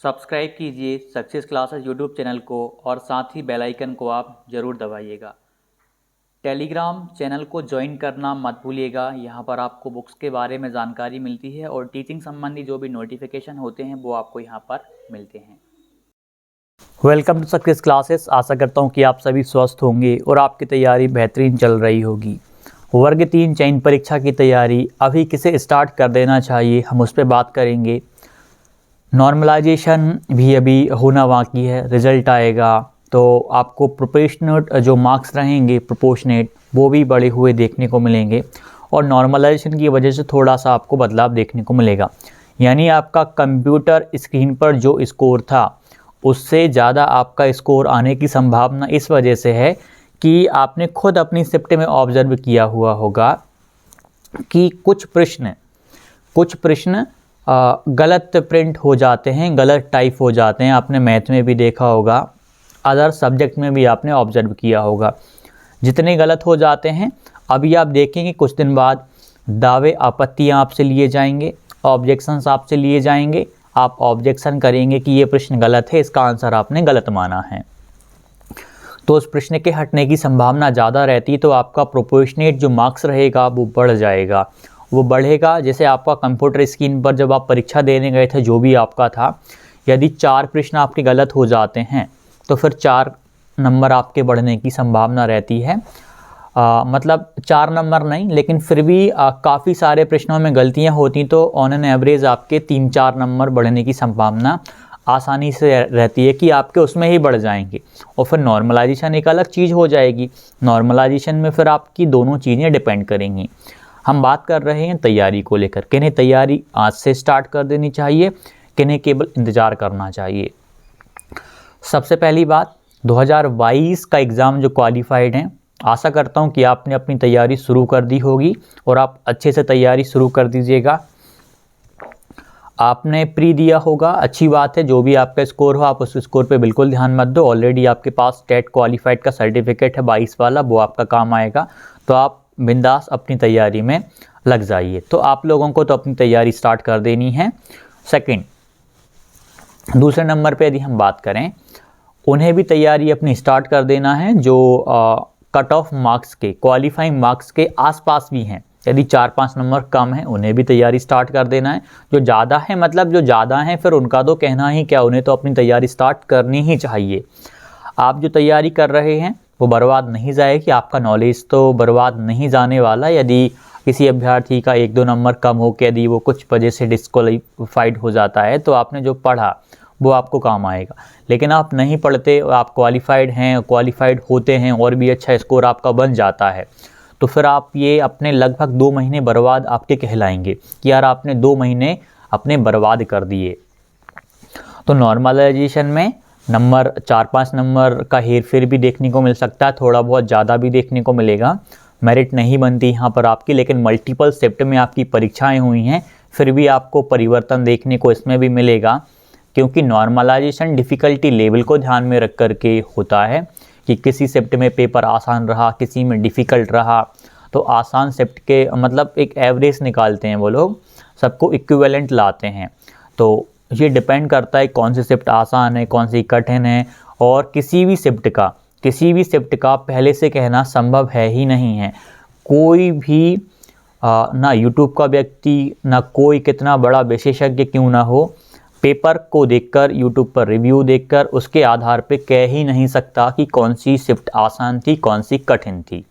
Subscribe कीजिए success classes YouTube channel को और साथ ही बेल आइकन को आप ज़रूर दबाइएगा। टेलीग्राम चैनल को ज्वाइन करना मत भूलिएगा। यहाँ पर आपको बुक्स के बारे में जानकारी मिलती है और टीचिंग संबंधी जो भी नोटिफिकेशन होते हैं वो आपको यहाँ पर मिलते हैं। Welcome to success classes. आशा करता हूँ कि आप सभी स्वस्थ होंगे और आपकी तैयारी बेहतरीन चल रही होगी। वर्ग 3 चयन परीक्षा की तैयारी अभी किसे स्टार्ट कर देना चाहिए, हम उस पर बात करेंगे। नॉर्मलाइजेशन भी अभी होना बाकी है, रिज़ल्ट आएगा तो आपको प्रोपोर्शनेट जो मार्क्स रहेंगे प्रोपोर्शनेट वो भी बढ़े हुए देखने को मिलेंगे और नॉर्मलाइजेशन की वजह से थोड़ा सा आपको बदलाव देखने को मिलेगा। यानी आपका कंप्यूटर स्क्रीन पर जो स्कोर था उससे ज़्यादा आपका स्कोर आने की संभावना इस वजह से है कि आपने खुद अपनी शिफ्ट में ऑब्जर्व किया हुआ होगा कि कुछ प्रश्न गलत प्रिंट हो जाते हैं, गलत टाइप हो जाते हैं। आपने मैथ में भी देखा होगा, अदर सब्जेक्ट में भी आपने ऑब्जर्व किया होगा, जितने गलत हो जाते हैं। अभी आप देखेंगे कुछ दिन बाद दावे आपत्तियां आपसे लिए जाएंगे, ऑब्जेक्शंस आपसे लिए जाएंगे। आप ऑब्जेक्शन करेंगे कि ये प्रश्न गलत है, इसका आंसर आपने गलत माना है, तो उस प्रश्न के हटने की संभावना ज़्यादा रहती है। तो आपका प्रोपोर्शनेट जो मार्क्स रहेगा वो बढ़ जाएगा, वो बढ़ेगा। जैसे आपका कंप्यूटर स्क्रीन पर जब आप परीक्षा देने गए थे, जो भी आपका था, यदि 4 प्रश्न आपके गलत हो जाते हैं तो फिर 4 नंबर आपके बढ़ने की संभावना रहती है। मतलब 4 नंबर नहीं, लेकिन फिर भी काफ़ी सारे प्रश्नों में गलतियां होती तो ऑन एन एवरेज आपके 3-4 नंबर बढ़ने की संभावना आसानी से रहती है कि आपके उसमें ही बढ़ जाएंगे। और फिर नॉर्मलाइजेशन एक अलग चीज़ हो जाएगी। नॉर्मलाइजेशन में फिर आपकी दोनों चीज़ें डिपेंड करेंगी। हम बात कर रहे हैं तैयारी को लेकर, किन्हें तैयारी आज से स्टार्ट कर देनी चाहिए, किन्हें केवल इंतज़ार करना चाहिए। सबसे पहली बात, 2022 का एग्ज़ाम जो क्वालिफाइड हैं, आशा करता हूं कि आपने अपनी तैयारी शुरू कर दी होगी और आप अच्छे से तैयारी शुरू कर दीजिएगा। आपने प्री दिया होगा, अच्छी बात है। जो भी आपका स्कोर हो आप उस स्कोर पे बिल्कुल ध्यान मत दो। ऑलरेडी आपके पास टेट क्वालिफाइड का सर्टिफिकेट है 22 वाला, वो आपका काम आएगा। तो आप बिंदास अपनी तैयारी में लग जाइए। तो आप लोगों को तो अपनी तैयारी स्टार्ट कर देनी है। सेकंड, दूसरे नंबर पे यदि हम बात करें, उन्हें भी तैयारी अपनी स्टार्ट कर देना है जो कट ऑफ मार्क्स के, क्वालिफाइंग मार्क्स के आसपास भी हैं। यदि 4-5 नंबर कम है उन्हें भी तैयारी स्टार्ट कर देना है। जो ज़्यादा है, मतलब जो ज़्यादा हैं फिर उनका तो कहना ही क्या, उन्हें तो अपनी तैयारी स्टार्ट करनी ही चाहिए। आप जो तैयारी कर रहे हैं वो बर्बाद नहीं जाएगी, आपका नॉलेज तो बर्बाद नहीं जाने वाला। यदि किसी अभ्यर्थी का 1-2 नंबर कम हो के यदि वो कुछ वजह से डिस्क्वालीफाइड हो जाता है तो आपने जो पढ़ा वो आपको काम आएगा। लेकिन आप नहीं पढ़ते, आप क्वालिफाइड हैं, क्वालिफाइड होते हैं और भी अच्छा स्कोर आपका बन जाता है, तो फिर आप ये अपने लगभग 2 महीने बर्बाद आपके कहलाएंगे कि यार आपने 2 महीने अपने बर्बाद कर दिए। तो नॉर्मलाइजेशन में नंबर 4-5 नंबर का हेर फेर भी देखने को मिल सकता है, थोड़ा बहुत ज़्यादा भी देखने को मिलेगा। मेरिट नहीं बनती यहाँ पर आपकी, लेकिन मल्टीपल शिफ्ट में आपकी परीक्षाएं हुई हैं, फिर भी आपको परिवर्तन देखने को इसमें भी मिलेगा। क्योंकि नॉर्मलाइजेशन डिफ़िकल्टी लेवल को ध्यान में रख करके होता है कि किसी शिफ्ट में पेपर आसान रहा, किसी में डिफ़िकल्ट रहा। तो आसान शिफ्ट के मतलब एक एवरेज निकालते हैं वो लोग, सबको इक्विवेलेंट लाते हैं। तो ये डिपेंड करता है कौन सी शिफ्ट आसान है, कौन सी कठिन है। और किसी भी शिफ्ट का पहले से कहना संभव है ही नहीं है। कोई भी ना यूट्यूब का व्यक्ति, ना कोई कितना बड़ा विशेषज्ञ क्यों ना हो, पेपर को देखकर, यूट्यूब पर रिव्यू देखकर उसके आधार पे कह ही नहीं सकता कि कौन सी शिफ्ट आसान थी, कौन सी कठिन थी।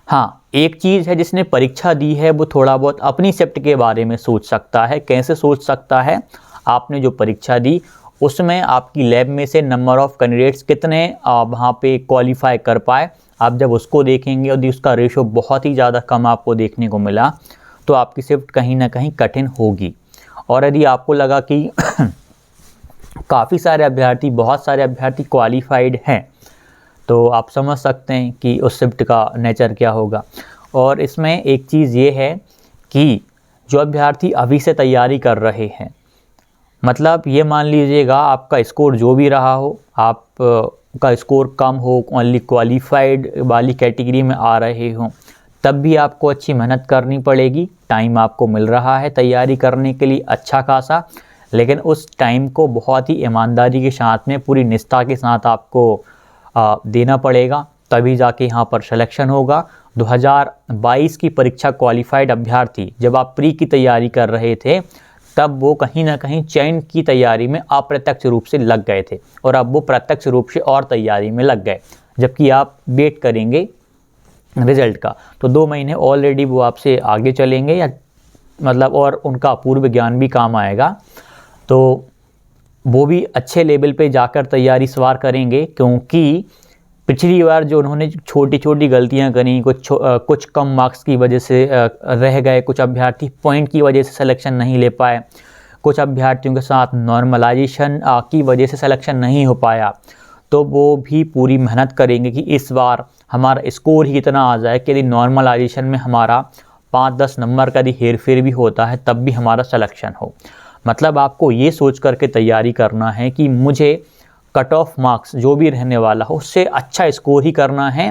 हाँ, एक चीज़ है, जिसने परीक्षा दी है वो थोड़ा बहुत अपनी शिफ्ट के बारे में सोच सकता है। कैसे सोच सकता है? आपने जो परीक्षा दी उसमें आपकी लैब में से नंबर ऑफ़ कैंडिडेट्स कितने वहाँ पे क्वालिफाई कर पाए, आप जब उसको देखेंगे और उसका रेशो बहुत ही ज़्यादा कम आपको देखने को मिला तो आपकी शिफ्ट कहीं ना कहीं कठिन होगी। और यदि आपको लगा कि काफ़ी सारे अभ्यर्थी, बहुत सारे अभ्यर्थी क्वालिफाइड हैं, तो आप समझ सकते हैं कि उस शिफ्ट का नेचर क्या होगा। और इसमें एक चीज़ ये है कि जो अभ्यर्थी अभी से तैयारी कर रहे हैं, मतलब ये मान लीजिएगा आपका स्कोर जो भी रहा हो, आप का स्कोर कम हो, ओनली क्वालिफाइड वाली कैटेगरी में आ रहे हों, तब भी आपको अच्छी मेहनत करनी पड़ेगी। टाइम आपको मिल रहा है तैयारी करने के लिए अच्छा खासा, लेकिन उस टाइम को बहुत ही ईमानदारी के साथ में, पूरी निष्ठा के साथ आपको देना पड़ेगा, तभी जाके यहाँ पर सिलेक्शन होगा। 2022 की परीक्षा क्वालिफाइड अभ्यर्थी जब आप प्री की तैयारी कर रहे थे, तब वो कहीं ना कहीं चयन की तैयारी में अप्रत्यक्ष रूप से लग गए थे, और अब वो प्रत्यक्ष रूप से और तैयारी में लग गए। जबकि आप वेट करेंगे रिजल्ट का, तो 2 महीने ऑलरेडी वो आपसे आगे चलेंगे, या मतलब और उनका पूर्व ज्ञान भी काम आएगा। तो वो भी अच्छे लेवल पे जाकर तैयारी सवार करेंगे, क्योंकि पिछली बार जो उन्होंने छोटी छोटी गलतियां करी, कुछ कम मार्क्स की वजह से रह गए, कुछ अभ्यर्थी पॉइंट की वजह से सिलेक्शन नहीं ले पाए, कुछ अभ्यर्थियों के साथ नॉर्मलाइजेशन की वजह से सिलेक्शन नहीं हो पाया। तो वो भी पूरी मेहनत करेंगे कि इस बार हमारा स्कोर ही इतना आ जाए कि यदि नॉर्मलाइजेशन में हमारा 5-10 नंबर का यदि हेर फेर भी होता है तब भी हमारा सिलेक्शन हो। मतलब आपको ये सोच करके तैयारी करना है कि मुझे कट ऑफ मार्क्स जो भी रहने वाला हो उससे अच्छा स्कोर ही करना है,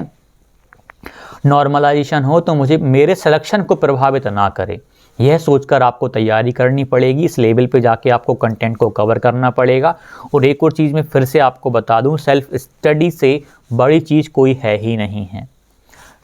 नॉर्मलाइजेशन हो तो मुझे मेरे सिलेक्शन को प्रभावित ना करे। यह सोचकर आपको तैयारी करनी पड़ेगी। इस लेवल पे जाके आपको कंटेंट को कवर करना पड़ेगा। और एक और चीज़ मैं फिर से आपको बता दूं, सेल्फ स्टडी से बड़ी चीज़ कोई है ही नहीं है।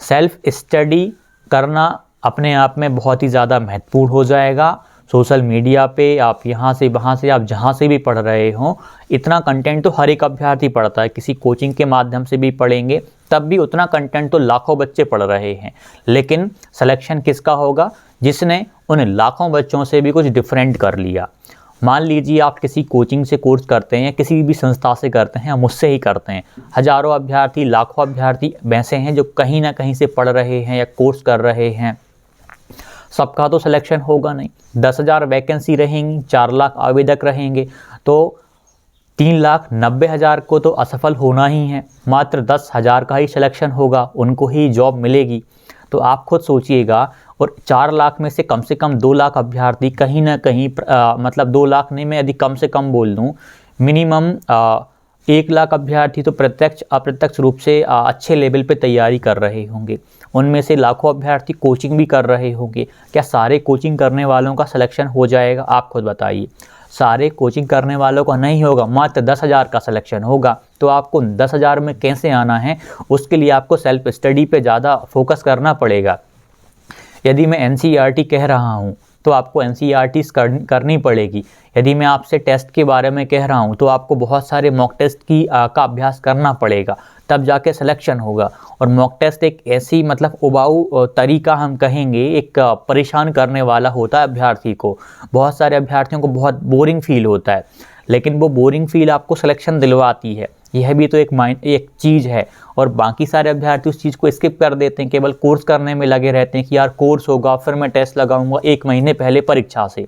सेल्फ स्टडी करना अपने आप में बहुत ही ज़्यादा महत्वपूर्ण हो जाएगा। सोशल मीडिया पे आप यहाँ से वहाँ से, आप जहाँ से भी पढ़ रहे हो, इतना कंटेंट तो हर एक अभ्यर्थी पढ़ता है। किसी कोचिंग के माध्यम से भी पढ़ेंगे तब भी उतना कंटेंट तो लाखों बच्चे पढ़ रहे हैं। लेकिन सिलेक्शन किसका होगा? जिसने उन लाखों बच्चों से भी कुछ डिफरेंट कर लिया। मान लीजिए आप किसी कोचिंग से कोर्स करते हैं या किसी भी संस्था से करते हैं या मुझसे ही करते हैं, हज़ारों अभ्यर्थी, लाखों अभ्यर्थी वैसे हैं जो कहीं ना कहीं से पढ़ रहे हैं या कोर्स कर रहे हैं। सबका तो सिलेक्शन होगा नहीं। 10,000 वैकेंसी रहेंगी, 4 लाख आवेदक रहेंगे, तो 3,90,000 को तो असफल होना ही है। मात्र 10,000 का ही सिलेक्शन होगा, उनको ही जॉब मिलेगी। तो आप खुद सोचिएगा। और 4 लाख में से कम 2 लाख अभ्यर्थी कहीं ना कहीं मतलब 2 लाख नहीं, मैं यदि कम से कम बोल दूँ, मिनिमम 1 लाख अभ्यर्थी तो प्रत्यक्ष अप्रत्यक्ष रूप से अच्छे लेवल पे तैयारी कर रहे होंगे। उनमें से लाखों अभ्यर्थी कोचिंग भी कर रहे होंगे। क्या सारे कोचिंग करने वालों का सिलेक्शन हो जाएगा? आप खुद बताइए। सारे कोचिंग करने वालों का नहीं होगा, मात्र 10,000 का सिलेक्शन होगा। तो आपको 10,000 में कैसे आना है, उसके लिए आपको सेल्फ स्टडी पे ज़्यादा फोकस करना पड़ेगा। यदि मैं NCERT कह रहा हूँ तो आपको NCERT करनी पड़ेगी। यदि मैं आपसे टेस्ट के बारे में कह रहा हूँ तो आपको बहुत सारे मॉक टेस्ट का अभ्यास करना पड़ेगा, तब जाके सिलेक्शन होगा। और मॉक टेस्ट एक ऐसी मतलब उबाऊ तरीका हम कहेंगे, एक परेशान करने वाला होता है अभ्यर्थी को। बहुत सारे अभ्यर्थियों को बहुत बोरिंग फील होता है, लेकिन वो बोरिंग फील आपको सिलेक्शन दिलवाती है। यह भी तो एक चीज़ है। और बाकी सारे अभ्यर्थी उस चीज़ को स्किप कर देते हैं, केवल कोर्स करने में लगे रहते हैं कि यार कोर्स होगा फिर मैं टेस्ट लगाऊंगा 1 महीने पहले परीक्षा से।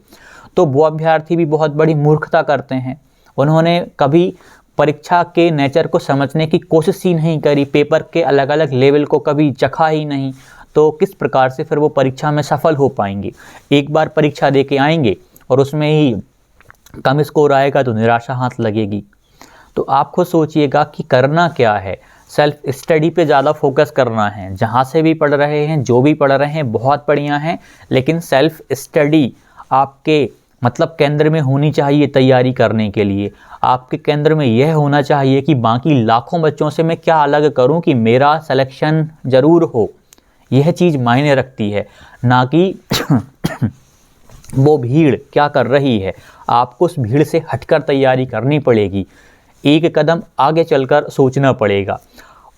तो वो अभ्यर्थी भी बहुत बड़ी मूर्खता करते हैं। उन्होंने कभी परीक्षा के नेचर को समझने की कोशिश ही नहीं करी, पेपर के अलग अलग लेवल को कभी चखा ही नहीं। तो किस प्रकार से फिर वो परीक्षा में सफल हो पाएंगे? एक बार परीक्षा दे के आएंगे और उसमें ही कम स्कोर आएगा तो निराशा हाथ लगेगी। तो आप खुद सोचिएगा कि करना क्या है। सेल्फ स्टडी पे ज़्यादा फोकस करना है। जहाँ से भी पढ़ रहे हैं, जो भी पढ़ रहे हैं, बहुत बढ़िया है, लेकिन सेल्फ स्टडी आपके मतलब केंद्र में होनी चाहिए। तैयारी करने के लिए आपके केंद्र में यह होना चाहिए कि बाकी लाखों बच्चों से मैं क्या अलग करूं कि मेरा सिलेक्शन ज़रूर हो। यह चीज़ मायने रखती है, ना कि वो भीड़ क्या कर रही है। आपको उस भीड़ से हटकर तैयारी करनी पड़ेगी, एक कदम आगे चलकर सोचना पड़ेगा।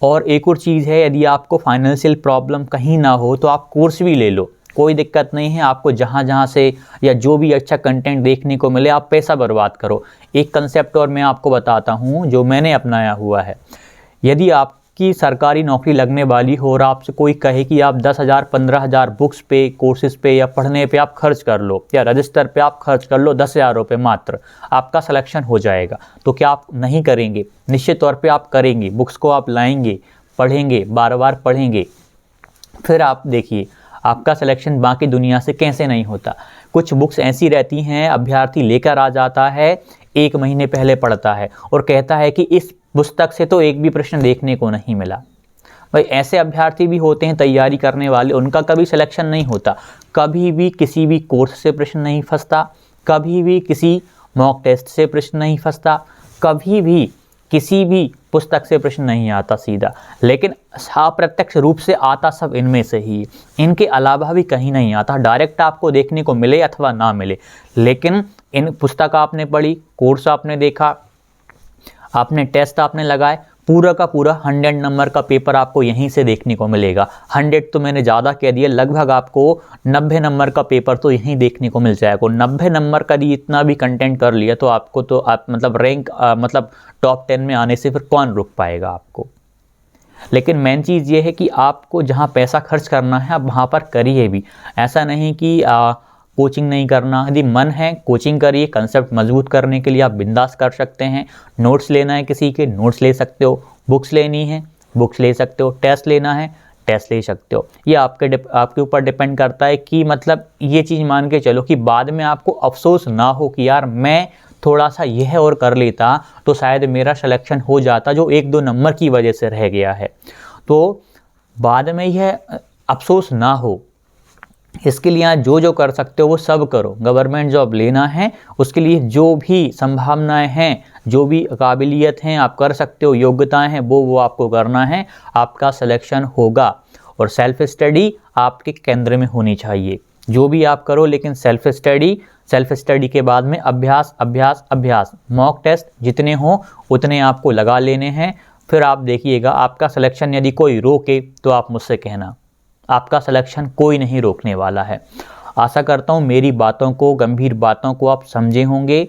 और एक और चीज़ है, यदि आपको फाइनेंशियल प्रॉब्लम कहीं ना हो तो आप कोर्स भी ले लो, कोई दिक्कत नहीं है। आपको जहाँ से या जो भी अच्छा कंटेंट देखने को मिले आप पैसा बर्बाद करो। एक कंसेप्ट और मैं आपको बताता हूँ जो मैंने अपनाया हुआ है। यदि आपकी सरकारी नौकरी लगने वाली हो और आपसे कोई कहे कि आप 10,000 15,000 बुक्स पे, कोर्सेज पे या पढ़ने पे आप खर्च कर लो, या रजिस्टर पे आप खर्च कर लो 10,000 रुपये मात्र, आपका सिलेक्शन हो जाएगा, तो क्या आप नहीं करेंगे? निश्चित तौर पे आप करेंगे। बुक्स को आप लाएंगे, पढ़ेंगे, बार बार पढ़ेंगे, फिर आप देखिए आपका सिलेक्शन बाकी दुनिया से कैसे नहीं होता। कुछ बुक्स ऐसी रहती हैं, अभ्यर्थी लेकर आ जाता है, 1 महीने पहले पढ़ता है और कहता है कि इस पुस्तक से तो एक भी प्रश्न देखने को नहीं मिला। भाई ऐसे अभ्यर्थी भी होते हैं तैयारी करने वाले, उनका कभी सिलेक्शन नहीं होता। कभी भी किसी भी कोर्स से प्रश्न नहीं फंसता, कभी भी किसी मॉक टेस्ट से प्रश्न नहीं फंसता, कभी भी किसी भी पुस्तक से प्रश्न नहीं आता सीधा, लेकिन अप्रत्यक्ष रूप से आता सब इनमें से ही, इनके अलावा भी कहीं नहीं आता। डायरेक्ट आपको देखने को मिले अथवा ना मिले, लेकिन इन पुस्तक आपने पढ़ी, कोर्स आपने देखा, आपने टेस्ट आपने लगाए, पूरा का पूरा 100 नंबर का पेपर आपको यहीं से देखने को मिलेगा। 100 तो मैंने ज़्यादा कह दिया, लगभग आपको 90 नंबर का पेपर तो यहीं देखने को मिल जाएगा। 90 नंबर का यदि इतना भी कंटेंट कर लिया तो आपको तो आप मतलब रैंक मतलब टॉप 10 में आने से फिर कौन रोक पाएगा आपको। लेकिन मेन चीज़ ये है कि आपको जहाँ पैसा खर्च करना है आप वहाँ पर करिए भी। ऐसा नहीं कि कोचिंग नहीं करना, यदि मन है कोचिंग करिए, कंसेप्ट मजबूत करने के लिए आप बिंदास कर सकते हैं। नोट्स लेना है किसी के, नोट्स ले सकते हो, बुक्स लेनी है बुक्स ले सकते हो, टेस्ट लेना है टेस्ट ले सकते हो। ये आपके ऊपर डिपेंड करता है कि मतलब ये चीज़ मान के चलो कि बाद में आपको अफसोस ना हो कि यार मैं थोड़ा सा यह और कर लेता तो शायद मेरा सिलेक्शन हो जाता, जो 1-2 नंबर की वजह से रह गया है। तो बाद में यह अफसोस ना हो, इसके लिए आप जो कर सकते हो वो सब करो। गवर्नमेंट जॉब लेना है, उसके लिए जो भी संभावनाएं हैं, जो भी काबिलियत हैं आप कर सकते हो, योग्यताएं हैं वो आपको करना है, आपका सिलेक्शन होगा। और सेल्फ स्टडी आपके केंद्र में होनी चाहिए। जो भी आप करो, लेकिन सेल्फ स्टडी के बाद में अभ्यास अभ्यास अभ्यास। मॉक टेस्ट जितने हों उतने आपको लगा लेने हैं। फिर आप देखिएगा आपका सिलेक्शन यदि कोई रोके तो आप मुझसे कहना, आपका सिलेक्शन कोई नहीं रोकने वाला है। आशा करता हूँ मेरी बातों को, गंभीर बातों को आप समझे होंगे।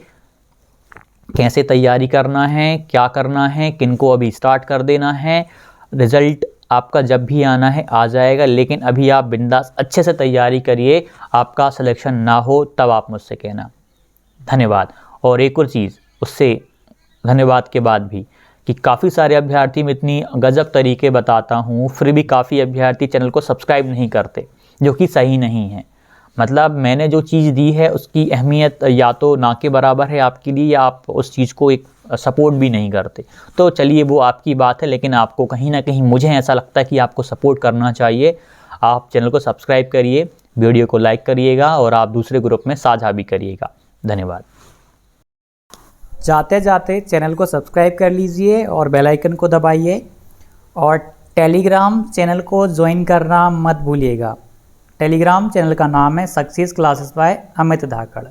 कैसे तैयारी करना है, क्या करना है, किनको अभी स्टार्ट कर देना है। रिज़ल्ट आपका जब भी आना है आ जाएगा, लेकिन अभी आप बिंदास अच्छे से तैयारी करिए। आपका सिलेक्शन ना हो तब आप मुझसे कहना। धन्यवाद। और एक और चीज़, उससे धन्यवाद के बाद भी, कि काफ़ी सारे अभ्यर्थी में इतनी गजब तरीके बताता हूँ, फिर भी काफ़ी अभ्यर्थी चैनल को सब्सक्राइब नहीं करते, जो कि सही नहीं है। मतलब मैंने जो चीज़ दी है उसकी अहमियत या तो ना के बराबर है आपके लिए, या आप उस चीज़ को एक सपोर्ट भी नहीं करते। तो चलिए वो आपकी बात है, लेकिन आपको कहीं ना कहीं मुझे ऐसा लगता है कि आपको सपोर्ट करना चाहिए। आप चैनल को सब्सक्राइब करिए, वीडियो को लाइक करिएगा और आप दूसरे ग्रुप में साझा भी करिएगा। धन्यवाद। जाते जाते चैनल को सब्सक्राइब कर लीजिए और बेल आइकन को दबाइए, और टेलीग्राम चैनल को ज्वाइन करना मत भूलिएगा। टेलीग्राम चैनल का नाम है सक्सेस क्लासेस बाय अमित धाकड़।